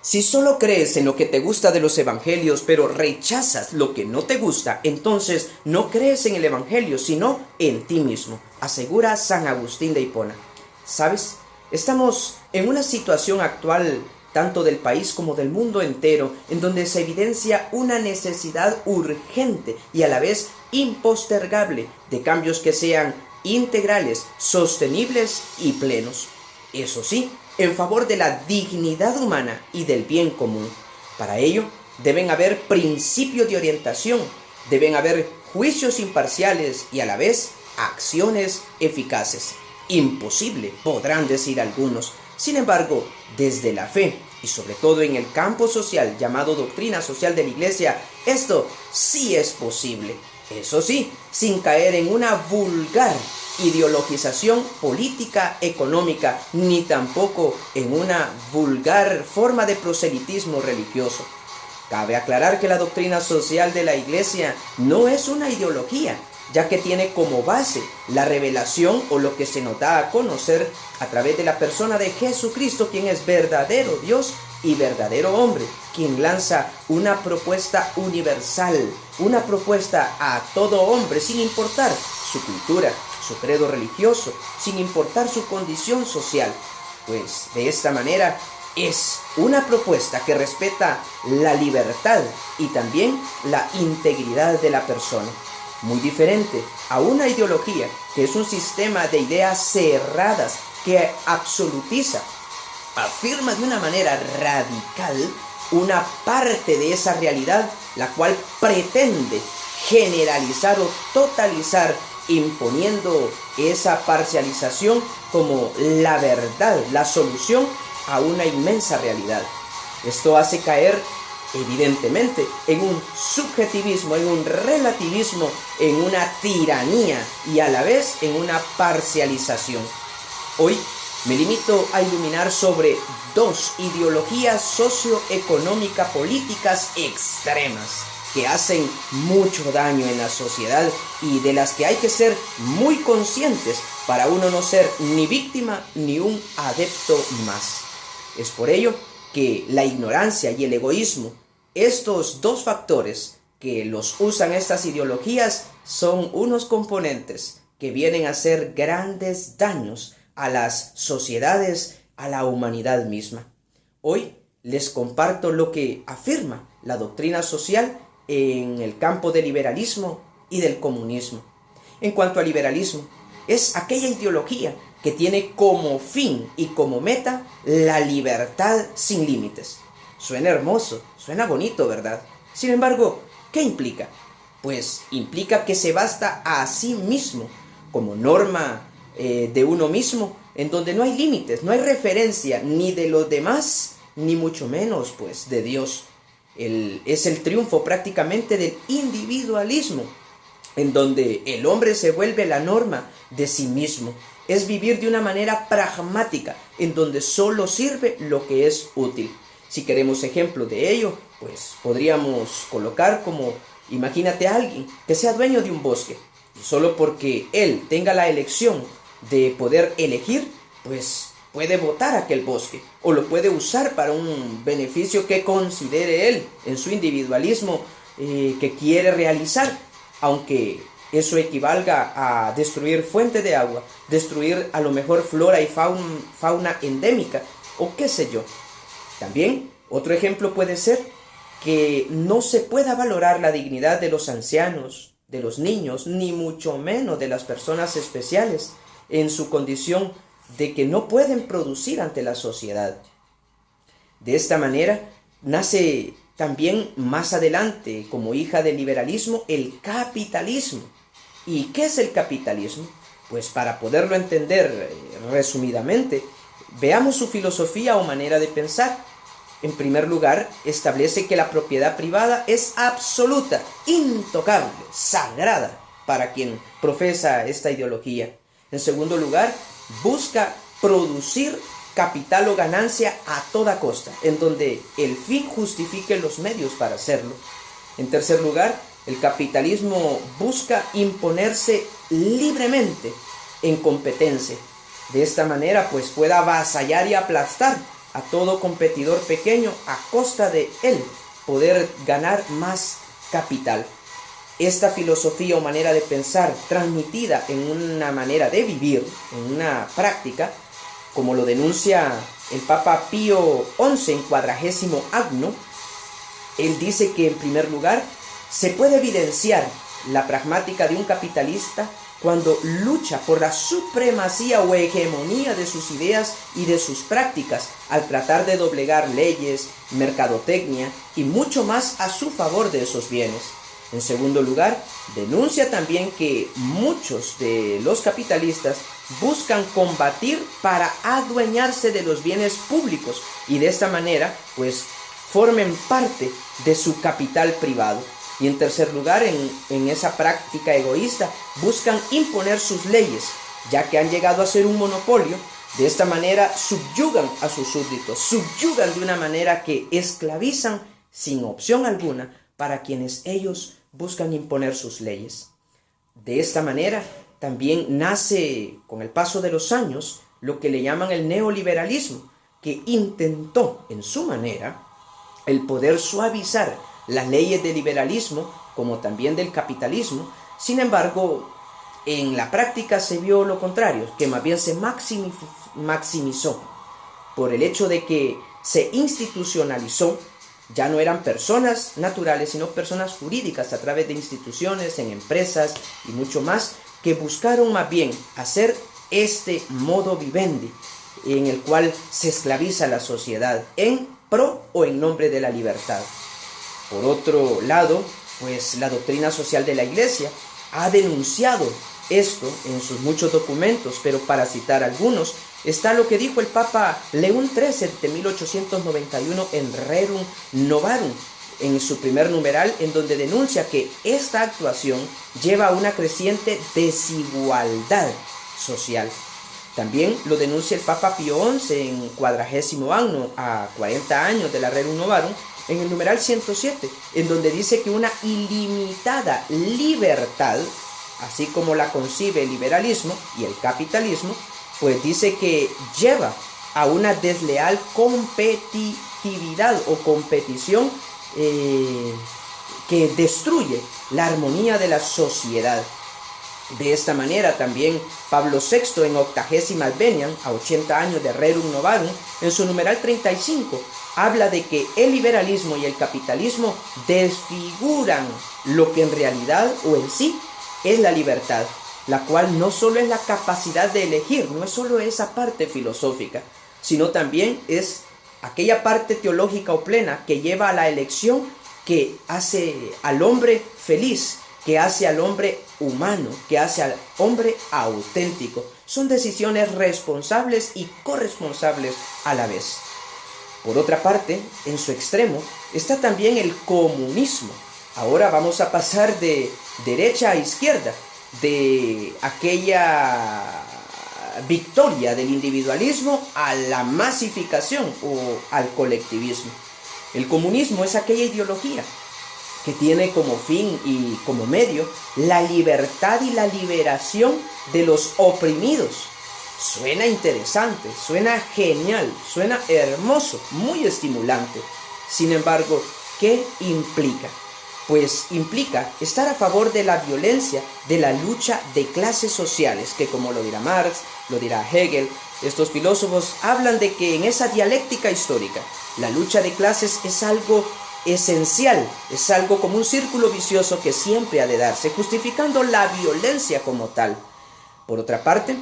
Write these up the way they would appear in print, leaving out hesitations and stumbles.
Si solo crees en lo que te gusta de los evangelios, pero rechazas lo que no te gusta, entonces no crees en el evangelio, sino en ti mismo, asegura San Agustín de Hipona. ¿Sabes? Estamos en una situación actual, tanto del país como del mundo entero, en donde se evidencia una necesidad urgente y a la vez impostergable de cambios que sean integrales, sostenibles y plenos. Eso sí, en favor de la dignidad humana y del bien común. Para ello, deben haber principios de orientación, deben haber juicios imparciales y a la vez acciones eficaces. Imposible, podrán decir algunos. Sin embargo, desde la fe y sobre todo en el campo social llamado doctrina social de la Iglesia, esto sí es posible. Eso sí, sin caer en una vulgar ideologización política, económica, ni tampoco en una vulgar forma de proselitismo religioso. Cabe aclarar que la doctrina social de la Iglesia no es una ideología, ya que tiene como base la revelación o lo que se nos da a conocer a través de la persona de Jesucristo, quien es verdadero Dios y verdadero hombre, quien lanza una propuesta universal, una propuesta a todo hombre, sin importar su cultura, su credo religioso, sin importar su condición social. Pues de esta manera es una propuesta que respeta la libertad y también la integridad de la persona. Muy diferente a una ideología que es un sistema de ideas cerradas que absolutiza, afirma de una manera radical una parte de esa realidad, la cual pretende generalizar o totalizar, imponiendo esa parcialización como la verdad, la solución a una inmensa realidad. Esto hace caer evidentemente en un subjetivismo, en un relativismo, en una tiranía y a la vez en una parcialización. Hoy me limito a iluminar sobre dos ideologías socioeconómicas políticas extremas que hacen mucho daño en la sociedad y de las que hay que ser muy conscientes para uno no ser ni víctima ni un adepto más. Es por ello que la ignorancia y el egoísmo, estos dos factores que los usan estas ideologías, son unos componentes que vienen a hacer grandes daños a las sociedades, a la humanidad misma. Hoy les comparto lo que afirma la doctrina social en el campo del liberalismo y del comunismo. En cuanto al liberalismo, es aquella ideología que tiene como fin y como meta la libertad sin límites. Suena hermoso, suena bonito, ¿verdad? Sin embargo, ¿qué implica? Pues implica que se basta a sí mismo como norma de uno mismo, en donde no hay límites, no hay referencia ni de los demás, ni mucho menos pues de Dios. Es el triunfo prácticamente del individualismo, en donde el hombre se vuelve la norma de sí mismo. Es vivir de una manera pragmática, en donde solo sirve lo que es útil. Si queremos ejemplo de ello, pues podríamos colocar como, imagínate a alguien que sea dueño de un bosque, y solo porque él tenga la elección de poder elegir, pues puede botar aquel bosque, o lo puede usar para un beneficio que considere él en su individualismo que quiere realizar, aunque eso equivalga a destruir fuentes de agua, destruir a lo mejor flora y fauna endémica, o qué sé yo. También otro ejemplo puede ser que no se pueda valorar la dignidad de los ancianos, de los niños, ni mucho menos de las personas especiales, en su condición de que no pueden producir ante la sociedad. De esta manera nace también más adelante, como hija del liberalismo, el capitalismo. ¿Y qué es el capitalismo? Pues para poderlo entender resumidamente, veamos su filosofía o manera de pensar. En primer lugar, establece que la propiedad privada es absoluta, intocable, sagrada para quien profesa esta ideología. En segundo lugar, busca producir capital o ganancia a toda costa, en donde el fin justifique los medios para hacerlo. En tercer lugar, el capitalismo busca imponerse libremente en competencia. De esta manera, pues pueda avasallar y aplastar a todo competidor pequeño a costa de él poder ganar más capital. Esta filosofía o manera de pensar transmitida en una manera de vivir, en una práctica, como lo denuncia el Papa Pío XI en Quadragésimo Anno, él dice que en primer lugar se puede evidenciar la pragmática de un capitalista cuando lucha por la supremacía o hegemonía de sus ideas y de sus prácticas al tratar de doblegar leyes, mercadotecnia y mucho más a su favor de esos bienes. En segundo lugar, denuncia también que muchos de los capitalistas buscan combatir para adueñarse de los bienes públicos y de esta manera, pues, formen parte de su capital privado. Y en tercer lugar, en esa práctica egoísta, buscan imponer sus leyes, ya que han llegado a ser un monopolio. De esta manera subyugan a sus súbditos, subyugan de una manera que esclavizan sin opción alguna para quienes ellos buscan imponer sus leyes. De esta manera también nace, con el paso de los años, lo que le llaman el neoliberalismo, que intentó en su manera el poder suavizar las leyes del liberalismo como también del capitalismo. Sin embargo, en la práctica se vio lo contrario, que más bien se maximizó por el hecho de que se institucionalizó. Ya no eran personas naturales, sino personas jurídicas a través de instituciones, en empresas y mucho más, que buscaron más bien hacer este modo vivendi en el cual se esclaviza la sociedad en pro o en nombre de la libertad. Por otro lado, pues la doctrina social de la Iglesia ha denunciado esto en sus muchos documentos, pero para citar algunos, está lo que dijo el Papa León XIII de 1891 en Rerum Novarum, en su primer numeral, en donde denuncia que esta actuación lleva a una creciente desigualdad social. También lo denuncia el Papa Pío XI en Quadragésimo Anno, a 40 años de la Rerum Novarum, en el numeral 107, en donde dice que una ilimitada libertad, así como la concibe el liberalismo y el capitalismo, pues dice que lleva a una desleal competitividad o competición que destruye la armonía de la sociedad. De esta manera también Pablo VI en Octagesimas Veniam, a 80 años de Rerum Novarum, en su numeral 35, habla de que el liberalismo y el capitalismo desfiguran lo que en realidad o en sí es la libertad, la cual no solo es la capacidad de elegir, no es solo esa parte filosófica, sino también es aquella parte teológica o plena que lleva a la elección, que hace al hombre feliz, que hace al hombre humano, que hace al hombre auténtico. Son decisiones responsables y corresponsables a la vez. Por otra parte, en su extremo, está también el comunismo. Ahora vamos a pasar de derecha a izquierda, de aquella victoria del individualismo a la masificación o al colectivismo. El comunismo es aquella ideología que tiene como fin y como medio la libertad y la liberación de los oprimidos. Suena interesante, suena genial, suena hermoso, muy estimulante. Sin embargo, ¿qué implica? Pues implica estar a favor de la violencia, de la lucha de clases sociales, que como lo dirá Marx, lo dirá Hegel, estos filósofos hablan de que en esa dialéctica histórica, la lucha de clases es algo esencial, es algo como un círculo vicioso que siempre ha de darse, justificando la violencia como tal. Por otra parte,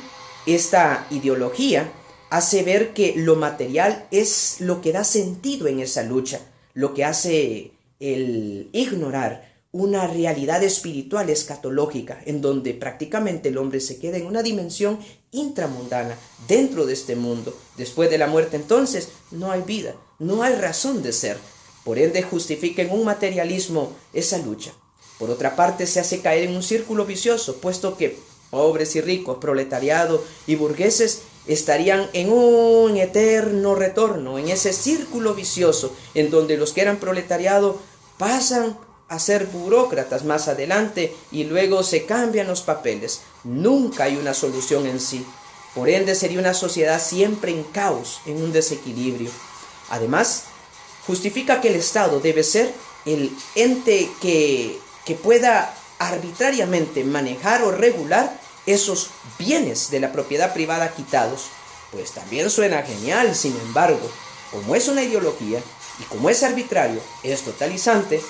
esta ideología hace ver que lo material es lo que da sentido en esa lucha, lo que hace el ignorar una realidad espiritual escatológica, en donde prácticamente el hombre se queda en una dimensión intramundana, dentro de este mundo. Después de la muerte, entonces, no hay vida, no hay razón de ser. Por ende, justifica en un materialismo esa lucha. Por otra parte, se hace caer en un círculo vicioso, puesto que pobres y ricos, proletariado y burgueses estarían en un eterno retorno, en ese círculo vicioso, en donde los que eran proletariado pasan a ser burócratas más adelante y luego se cambian los papeles. Nunca hay una solución en sí. Por ende, sería una sociedad siempre en caos, en un desequilibrio. Además, justifica que el Estado debe ser el ente que pueda arbitrariamente manejar o regular esos bienes de la propiedad privada quitados. Pues también suena genial, sin embargo, como es una ideología y como es arbitrario, es totalizante,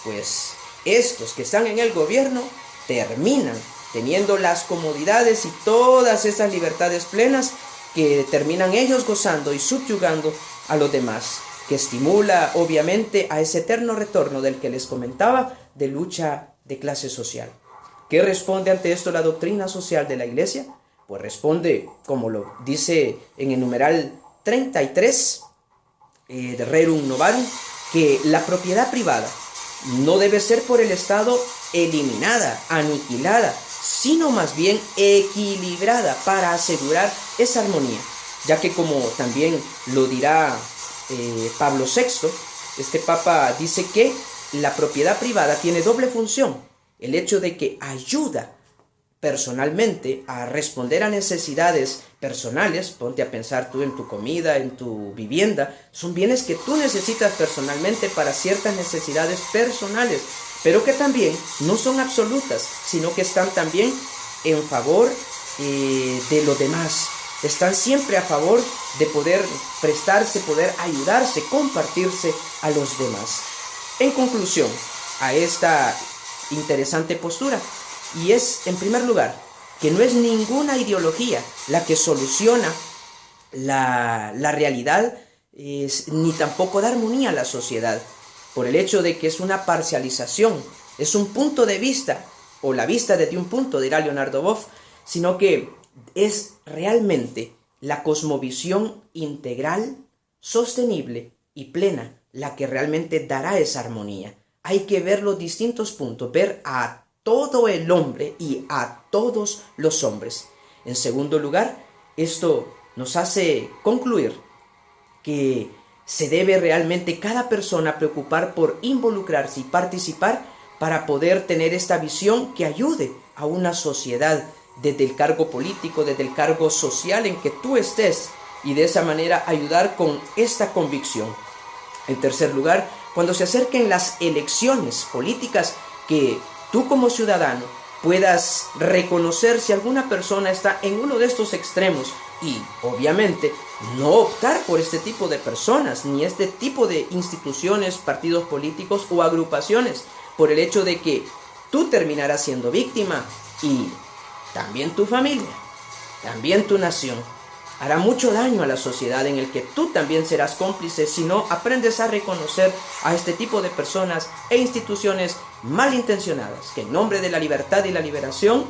pues estos que están en el gobierno terminan teniendo las comodidades y todas esas libertades plenas que terminan ellos gozando y subyugando a los demás, que estimula obviamente a ese eterno retorno del que les comentaba de lucha de clase social. ¿Qué responde ante esto la doctrina social de la Iglesia? Pues responde, como lo dice en el numeral 33 de Rerum Novarum, que la propiedad privada no debe ser por el Estado eliminada, aniquilada, sino más bien equilibrada para asegurar esa armonía, ya que como también lo dirá Pablo VI, este Papa dice que la propiedad privada tiene doble función, el hecho de que ayuda personalmente a responder a necesidades personales. Ponte a pensar tú en tu comida, en tu vivienda, son bienes que tú necesitas personalmente para ciertas necesidades personales, pero que también no son absolutas, sino que están también en favor de los demás, están siempre a favor de poder prestarse, poder ayudarse, compartirse a los demás. En conclusión a esta interesante postura, y es, en primer lugar, que no es ninguna ideología la que soluciona la realidad, ni tampoco da armonía a la sociedad, por el hecho de que es una parcialización, es un punto de vista, o la vista desde un punto, dirá Leonardo Boff, sino que es realmente la cosmovisión integral, sostenible y plena la que realmente dará esa armonía. Hay que ver los distintos puntos, ver a todo el hombre y a todos los hombres. En segundo lugar, esto nos hace concluir que se debe realmente cada persona preocupar por involucrarse y participar para poder tener esta visión que ayude a una sociedad desde el cargo político, desde el cargo social en que tú estés, y de esa manera ayudar con esta convicción. En tercer lugar, cuando se acerquen las elecciones políticas, que tú como ciudadano puedas reconocer si alguna persona está en uno de estos extremos y obviamente no optar por este tipo de personas ni este tipo de instituciones, partidos políticos o agrupaciones, por el hecho de que tú terminarás siendo víctima y también tu familia, también tu nación. Hará mucho daño a la sociedad en el que tú también serás cómplice si no aprendes a reconocer a este tipo de personas e instituciones malintencionadas que en nombre de la libertad y la liberación,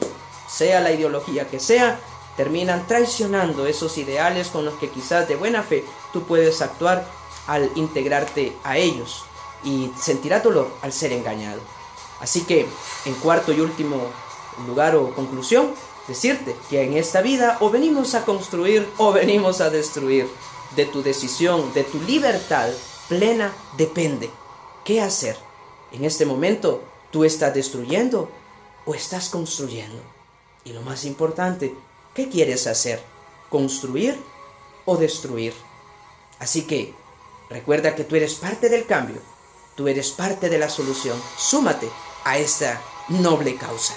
sea la ideología que sea, terminan traicionando esos ideales con los que quizás de buena fe tú puedes actuar al integrarte a ellos, y sentirás dolor al ser engañado. Así que, en cuarto y último lugar o conclusión, decirte que en esta vida o venimos a construir o venimos a destruir. De tu decisión, de tu libertad plena depende qué hacer. En este momento, ¿tú estás destruyendo o estás construyendo? Y lo más importante, ¿qué quieres hacer? ¿Construir o destruir? Así que recuerda que tú eres parte del cambio, tú eres parte de la solución. Súmate a esta noble causa.